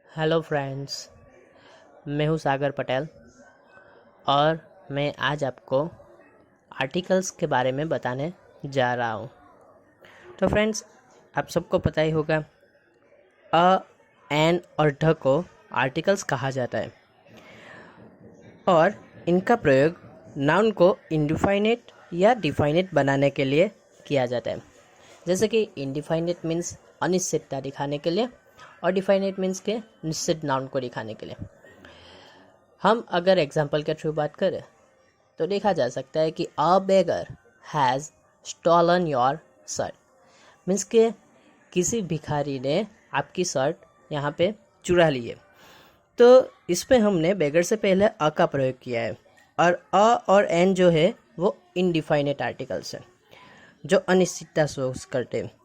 Hello friends, मैं हूँ सागर पटेल और मैं आज आपको आर्टिकल्स के बारे में बताने जा रहा हूँ। तो फ्रेंड्स, आप सबको पता ही होगा अ, एन और ढ को आर्टिकल्स कहा जाता है और इनका प्रयोग नाउन को इंडिफाइनेट या डिफाइनेट बनाने के लिए किया जाता है। जैसे कि इंडिफाइनेट मीन्स अनिश्चितता दिखाने के लिए और डिफाइनेट मीन्स के निश्चित नाउन को दिखाने के लिए। हम अगर एग्जाम्पल के थ्रू बात करें तो देखा जा सकता है कि a beggar has stolen your shirt means के किसी भिखारी ने आपकी शर्ट यहाँ पे चुरा ली है। तो इसमें हमने बेगर से पहले अ का प्रयोग किया है और अ और एन जो है वो इनडिफाइनेट आर्टिकल्स हैं जो अनिश्चितता शो करते हैं।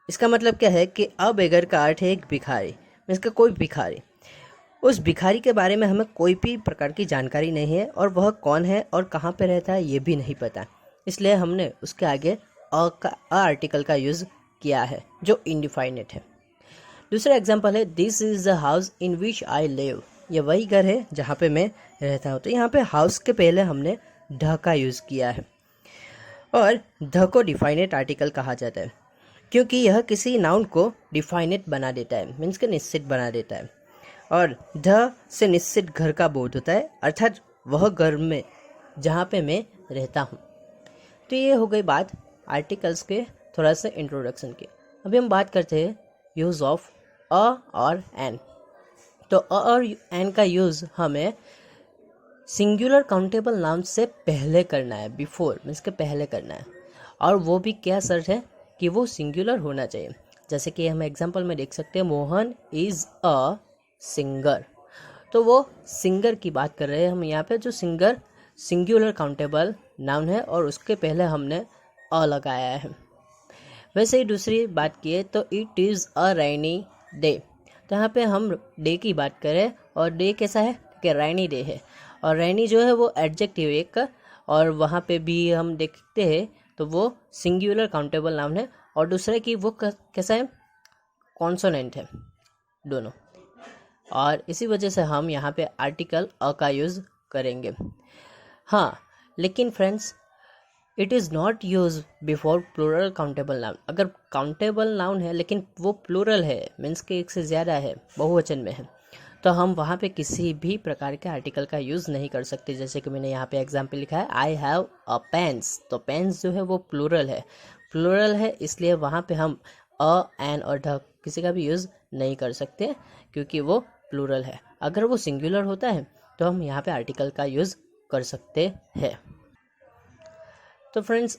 इसका मतलब क्या है कि अ बेगर का अर्थ है एक भिखारी मीन्स का कोई भिखारी। उस भिखारी के बारे में हमें कोई भी प्रकार की जानकारी नहीं है और वह कौन है और कहाँ पे रहता है ये भी नहीं पता, इसलिए हमने उसके आगे अ आर्टिकल का यूज़ किया है जो इनडिफाइनेट है। दूसरा एग्जांपल है this is the house in which I live. ये वही घर है जहाँ पे मैं रहता हूँ। तो यहाँ पे हाउस के पहले हमने ढ का यूज़ किया है और ध को डिफाइनेट आर्टिकल कहा जाता है क्योंकि यह किसी नाउन को डिफाइनेट बना देता है मीन्स के निश्चित बना देता है और ध से निश्चित घर का बोध होता है, अर्थात वह घर में जहाँ पे मैं रहता हूँ। तो ये हो गई बात आर्टिकल्स के थोड़ा सा इंट्रोडक्शन की। अभी हम बात करते हैं यूज़ ऑफ अ और एन। तो अ और एन का यूज़ हमें सिंगुलर काउंटेबल नाउन से पहले करना है, बिफोर मीन्स के पहले करना है, और वो भी क्या शर्त है कि वो सिंगुलर होना चाहिए। जैसे कि हम एग्जांपल में देख सकते हैं मोहन इज़ अ सिंगर। तो वो सिंगर की बात कर रहे हैं हम यहाँ पे, जो सिंगर सिंगुलर काउंटेबल नाउन है और उसके पहले हमने अ लगाया है। वैसे ही दूसरी बात किए तो it is a rainy day. तो यहाँ पे हम डे की बात करें और डे कैसा है कि रेनी डे है और रेनी जो है वो एडजेक्टिव एक और वहाँ पे भी हम देखते हैं तो वो सिंगुलर काउंटेबल नाउन है और दूसरे की वो कैसा है कॉन्सोनेंट है दोनों, और इसी वजह से हम यहाँ पे आर्टिकल अ का यूज़ करेंगे। हाँ, लेकिन friends it is not use before plural countable noun. अगर काउंटेबल नाउन है लेकिन वो प्लूरल है मीन्स के एक से ज़्यादा है, बहुवचन में है, तो हम वहाँ पे किसी भी प्रकार के आर्टिकल का यूज़ नहीं कर सकते। जैसे कि मैंने यहाँ पे एग्जाम्पल लिखा है आई हैव अ पेन्स। तो पेन्स जो है वो प्लूरल है इसलिए वहाँ पे हम अ एन और ढ किसी का भी यूज़ नहीं कर सकते क्योंकि वो प्लूरल है। अगर वो सिंगुलर होता है तो हम यहाँ पे आर्टिकल का यूज़ कर सकते हैं। तो फ्रेंड्स,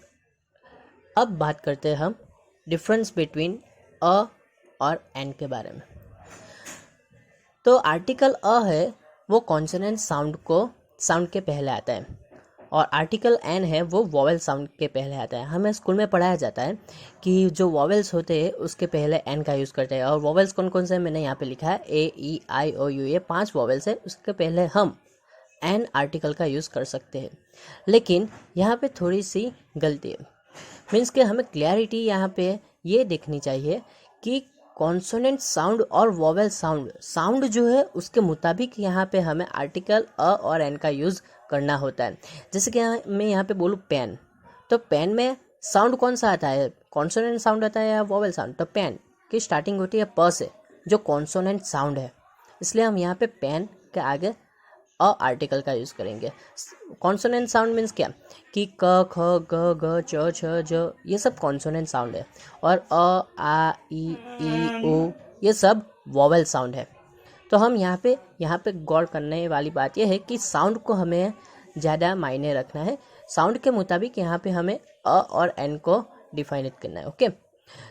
अब बात करते हैं हम डिफरेंस बिटवीन अ और एन के बारे में। तो आर्टिकल अ है वो कॉन्सोनेंट साउंड के पहले आता है और आर्टिकल एन है वो वॉवेल साउंड के पहले आता है। हमें स्कूल में पढ़ाया जाता है कि जो वॉवेल्स होते हैं उसके पहले एन का यूज़ करते हैं और वॉवेल्स कौन कौन से हैं मैंने यहाँ पे लिखा है ए ई आई ओ यू, ये 5 वॉवेल्स है, उसके पहले हम एन आर्टिकल का यूज़ कर सकते हैं। लेकिन यहाँ पे थोड़ी सी गलती है मीन्स कि हमें क्लैरिटी यहाँ पे ये देखनी चाहिए कि कॉन्सोनेंट साउंड और वॉवेल साउंड जो है उसके मुताबिक यहाँ पे हमें आर्टिकल अ और एन का यूज़ करना होता है। जैसे कि मैं यहाँ पे बोलूँ पेन, तो पेन में साउंड कौन सा आता है, कॉन्सोनेंट साउंड आता है या वॉवेल साउंड? तो पेन की स्टार्टिंग होती है प से जो कॉन्सोनेंट साउंड है, इसलिए हम यहाँ पे पेन के आगे अ आर्टिकल का यूज़ करेंगे। कॉन्सोनेंट साउंड मीन्स क्या कि क ख ग घ च छ ज ये सब कॉन्सोनेंट साउंड है और अ आ ई ओ ये सब वॉवेल साउंड है। तो हम यहाँ पे गौर करने वाली बात यह है कि साउंड को हमें ज़्यादा मायने रखना है। साउंड के मुताबिक यहाँ पे हमें अ और एन को डिफाइनेट करना है। ओके,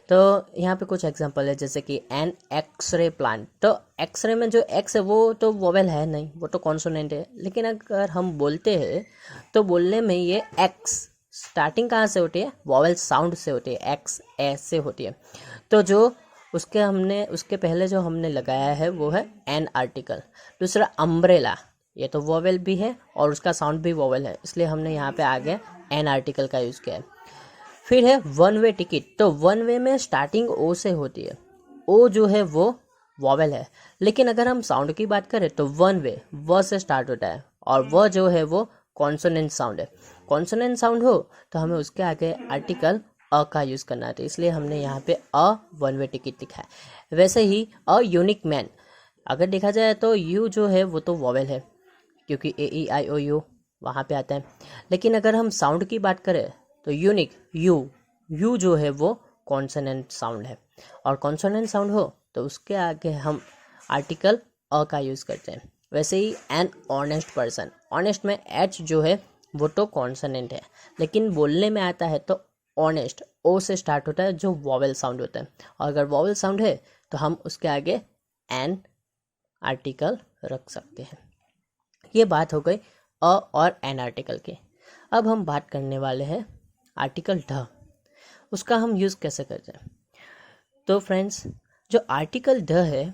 तो यहाँ पे कुछ एग्जांपल है जैसे कि एन एक्सरे प्लांट। तो एक्सरे में जो एक्स है वो तो वोवेल है नहीं, वो तो कॉन्सोनेंट है, लेकिन अगर हम बोलते हैं तो बोलने में ये एक्स स्टार्टिंग कहाँ से होती है, वोवेल साउंड से होती है, एक्स ऐसे होती है। तो जो उसके पहले जो हमने लगाया है वो है एन आर्टिकल। दूसरा अम्ब्रेला, ये तो वोवेल भी है और उसका साउंड भी वोवेल है, इसलिए हमने यहाँ पे आगे एन आर्टिकल का यूज़ किया है। फिर है वन वे टिकट। तो वन वे में स्टार्टिंग ओ से होती है, ओ जो है वो वॉवेल है। लेकिन अगर हम साउंड की बात करें तो वन वे व से स्टार्ट होता है और वह जो है वो कॉन्सोनेंट साउंड है। कॉन्सोनेंट साउंड हो तो हमें उसके आगे आर्टिकल अ का यूज़ करना है, तो इसलिए हमने यहाँ पे अ वन वे टिकट लिखा है। वैसे ही अ यूनिक मैन, अगर देखा जाए तो यू जो है वो तो वॉवेल है क्योंकि ए ई आई ओ यू वहाँ पे आता है। लेकिन अगर हम साउंड की बात करें तो यूनिक यू जो है वो कॉन्सोनेंट साउंड है, और कॉन्सोनेंट साउंड हो तो उसके आगे हम आर्टिकल अ का यूज़ करते हैं। वैसे ही एन ऑनेस्ट पर्सन, ऑनेस्ट में एच जो है वो तो कॉन्सोनेंट है, लेकिन बोलने में आता है तो ऑनेस्ट ओ से स्टार्ट होता है जो वॉवेल साउंड होता है, और अगर वॉवेल साउंड है तो हम उसके आगे एन आर्टिकल रख सकते हैं। ये बात हो गई अ और एन आर्टिकल की। अब हम बात करने वाले हैं आर्टिकल ढ, उसका हम यूज़ कैसे करते हैं। तो फ्रेंड्स, जो आर्टिकल ढ है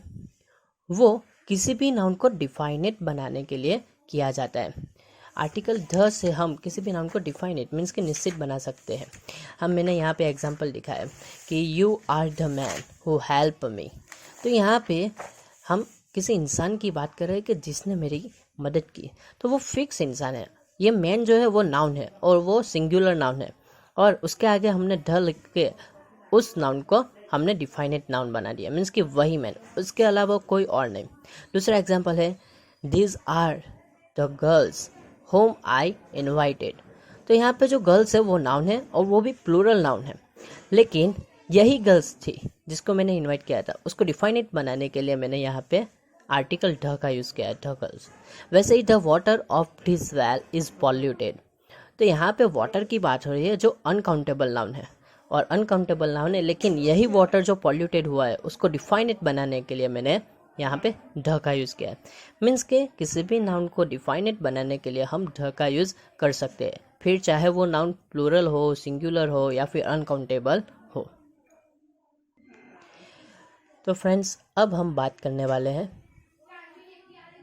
वो किसी भी नाउन को डिफाइनेट बनाने के लिए किया जाता है। आर्टिकल ध से हम किसी भी नाउन को डिफाइनेट मीन्स कि निश्चित बना सकते हैं। मैंने यहाँ पे एग्जांपल दिखा है कि you are the man who help me. तो यहाँ पे हम किसी इंसान की बात कर रहे हैं कि जिसने मेरी मदद की, तो वो फिक्स इंसान है। ये मैन जो है वो नाउन है और वो सिंगुलर नाउन है, और उसके आगे हमने ढ लिख के उस नाउन को हमने डिफाइनेट नाउन बना दिया, मीन्स कि वही मैन, उसके अलावा कोई और नहीं। दूसरा एग्जांपल है these are the girls home I invited. तो यहाँ पे जो गर्ल्स है वो नाउन है और वो भी प्लूरल नाउन है, लेकिन यही गर्ल्स थी जिसको मैंने इनवाइट किया था, उसको डिफाइनेट बनाने के लिए मैंने यहाँ पे आर्टिकल ढ का यूज़ किया है, ढ गर्ल्स। वैसे ही the water of this well is polluted. तो यहाँ पे वाटर की बात हो रही है जो अनकाउंटेबल नाउन है, और अनकाउंटेबल नाउन है, लेकिन यही वाटर जो पॉल्यूटेड हुआ है उसको डिफाइनेट बनाने के लिए मैंने यहाँ पे ढ का यूज़ किया है। मीन्स के किसी भी नाउन को डिफाइनेट बनाने के लिए हम ढ का यूज़ कर सकते हैं, फिर चाहे वो नाउन प्लूरल हो, सिंगुलर हो या फिर अनकाउंटेबल हो। तो फ्रेंड्स, अब हम बात करने वाले हैं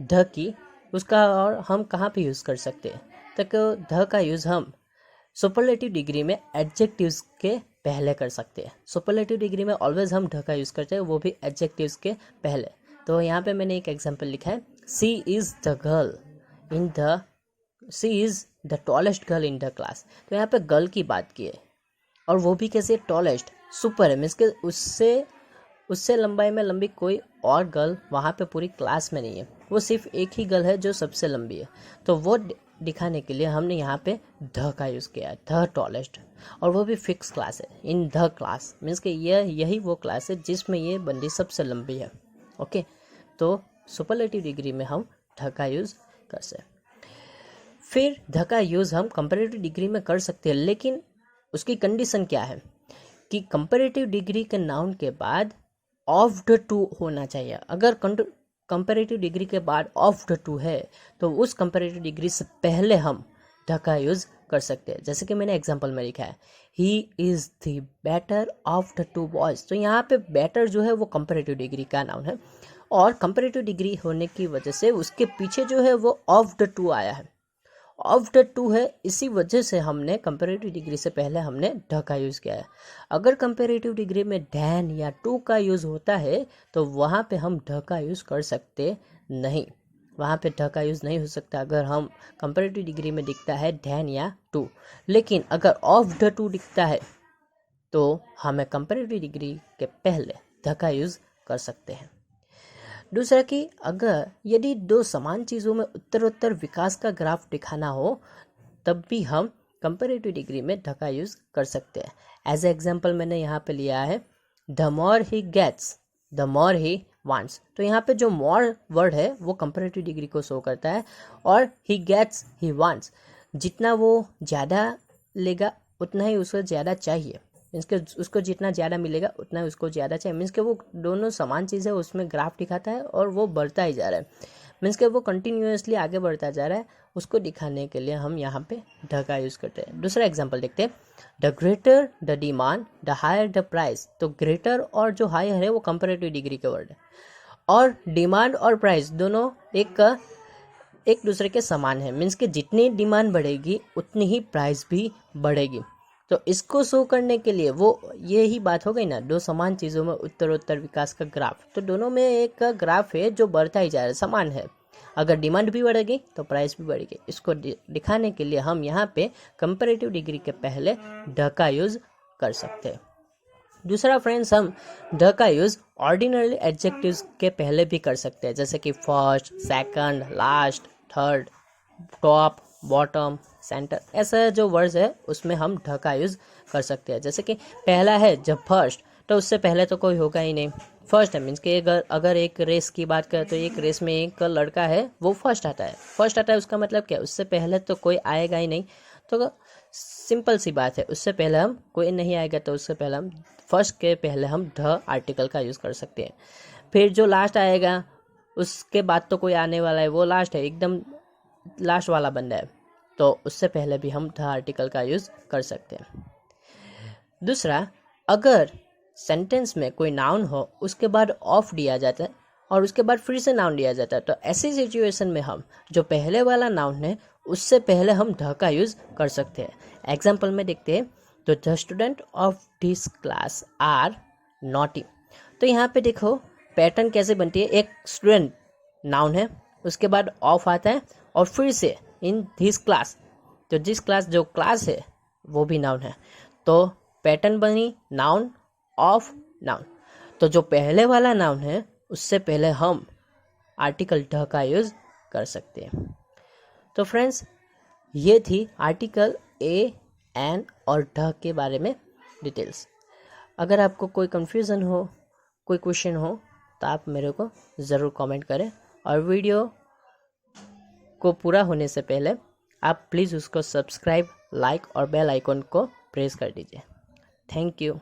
ढ की, उसका और हम कहाँ पे यूज़ कर सकते हैं। तक ढ का यूज़ हम सुपरलेटिव डिग्री में एडजेक्टिव्स के पहले कर सकते हैं। सुपरलेटिव डिग्री में ऑलवेज हम ढ का यूज़ करते हैं, वो भी एडजेक्टिव्स के पहले। तो यहाँ पे मैंने एक एग्जांपल लिखा है, she is the tallest girl in the class. तो यहाँ पे गर्ल की बात की है, और वो भी कैसे टॉलेस्ट, सुपर है, मीन्स के उससे लंबाई में लंबी कोई और गर्ल वहाँ पे पूरी क्लास में नहीं है, वो सिर्फ एक ही गर्ल है जो सबसे लंबी है। तो वो दिखाने के लिए हमने यहाँ पे ध का यूज़ किया है, ध टॉलेस्ट, और वो भी फिक्स क्लास है, इन ध क्लास, मीन्स कि यही वो क्लास है जिसमें ये बंदी सबसे लंबी है। ओके, तो सुपरलेटिव डिग्री में हम ध का यूज़ कर सकते। फिर ध का यूज़ हम कंपैरेटिव डिग्री में कर सकते हैं, लेकिन उसकी कंडीशन क्या है कि कंपैरेटिव डिग्री के नाउन के बाद ऑफ द टू होना चाहिए। अगर कंपैरेटिव डिग्री के बाद ऑफ द टू है तो उस कंपैरेटिव डिग्री से पहले हम ध का यूज़ कर सकते हैं। जैसे कि मैंने एग्जांपल में लिखा है, he is the better of the two boys. तो यहाँ पे बेटर जो है वो कंपैरेटिव डिग्री का नाउन है, और कंपैरेटिव डिग्री होने की वजह से उसके पीछे जो है वो ऑफ द टू आया है, ऑफ द टू है, इसी वजह से हमने कंपैरेटिव डिग्री से पहले हमने ढ का यूज़ किया है। अगर कंपैरेटिव डिग्री में डैन या टू का यूज़ होता है तो वहाँ पे हम ढ का यूज़ कर सकते नहीं, वहाँ पे ढ का यूज़ नहीं हो सकता अगर हम कंपैरेटिव डिग्री में दिखता है डैन या टू। लेकिन अगर ऑफ द टू दिखता है तो हमें कंपैरेटिव डिग्री के पहले ढ का यूज़ कर सकते हैं। दूसरा कि अगर यदि दो समान चीज़ों में उत्तरोत्तर विकास का ग्राफ दिखाना हो तब भी हम कंपैरेटिव डिग्री में ढ का यूज़ कर सकते हैं। एज ए एग्जाम्पल मैंने यहाँ पे लिया है, the more he gets the more he wants. तो यहाँ पे जो मोर वर्ड है वो कंपैरेटिव डिग्री को शो करता है, और ही गेट्स ही वांट्स, जितना वो ज़्यादा लेगा उतना ही उसको ज़्यादा चाहिए, मीन्स के उसको जितना ज़्यादा मिलेगा उतना उसको ज़्यादा चाहिए। मीन्स के वो दोनों समान चीज़ है, उसमें ग्राफ दिखाता है और वो बढ़ता ही जा रहा है, मीन्स के वो कंटिन्यूसली आगे बढ़ता जा रहा है। उसको दिखाने के लिए हम यहाँ पे ढ का यूज़ करते हैं। दूसरा एग्जांपल देखते हैं, the greater the demand the higher the price. तो ग्रेटर और जो हायर है वो कंपैरेटिव डिग्री के वर्ड है, और डिमांड और प्राइस दोनों एक दूसरे के समान है, मीन्स के जितनी डिमांड बढ़ेगी उतनी ही प्राइस भी बढ़ेगी। तो इसको शो करने के लिए वो ये ही बात हो गई ना, दो समान चीज़ों में उत्तरोत्तर विकास का ग्राफ। तो दोनों में एक ग्राफ है जो बढ़ता ही जा रहा है, समान है। अगर डिमांड भी बढ़ेगी तो प्राइस भी बढ़ेगी। इसको दिखाने के लिए हम यहाँ पे कंपैरेटिव डिग्री के पहले ढ का यूज़ कर सकते हैं। दूसरा फ्रेंड्स, हम ढ का यूज़ ऑर्डिनरी एडजेक्टिव्स के पहले भी कर सकते हैं, जैसे कि first, second, last, third, top, bottom, centre, ऐसा जो वर्ड्स है उसमें हम ढ का यूज़ कर सकते हैं। जैसे कि पहला है जब फर्स्ट, तो उससे पहले तो कोई होगा ही नहीं। फर्स्ट है मीन्स कि अगर एक रेस की बात करें तो एक रेस में एक लड़का है वो फर्स्ट आता है। फर्स्ट आता है उसका मतलब क्या, उससे पहले तो कोई आएगा ही नहीं। तो सिंपल सी बात है, उससे पहले हम कोई नहीं आएगा तो उससे पहले हम फर्स्ट के पहले हम ढ आर्टिकल का यूज़ कर सकते हैं। फिर जो लास्ट आएगा उसके बाद तो कोई आने वाला है, वो लास्ट है, एकदम लास्ट वाला बंदा है, तो उससे पहले भी हम द आर्टिकल का यूज़ कर सकते हैं। दूसरा, अगर सेंटेंस में कोई नाउन हो उसके बाद ऑफ दिया जाता है और उसके बाद फिर से नाउन दिया जाता है, तो ऐसी सिचुएशन में हम जो पहले वाला नाउन है उससे पहले हम द का यूज़ कर सकते हैं। एग्जाम्पल में देखते हैं, तो the student of this class are naughty. तो यहाँ पे देखो पैटर्न कैसे बनती है, एक स्टूडेंट नाउन है, उसके बाद ऑफ आता है और फिर से इन दिस क्लास, तो जिस क्लास जो क्लास है वो भी नाउन है, तो पैटर्न बनी नाउन ऑफ नाउन। तो जो पहले वाला नाउन है उससे पहले हम आर्टिकल ढ का यूज़ कर सकते हैं। तो फ्रेंड्स, ये थी आर्टिकल ए, एन और ढ के बारे में डिटेल्स। अगर आपको कोई कन्फ्यूज़न हो, कोई क्वेश्चन हो, तो आप मेरे को ज़रूर कमेंट करें, और वीडियो को पूरा होने से पहले आप प्लीज़ उसको सब्सक्राइब, लाइक और बेल आइकन को प्रेस कर दीजिए। Thank you.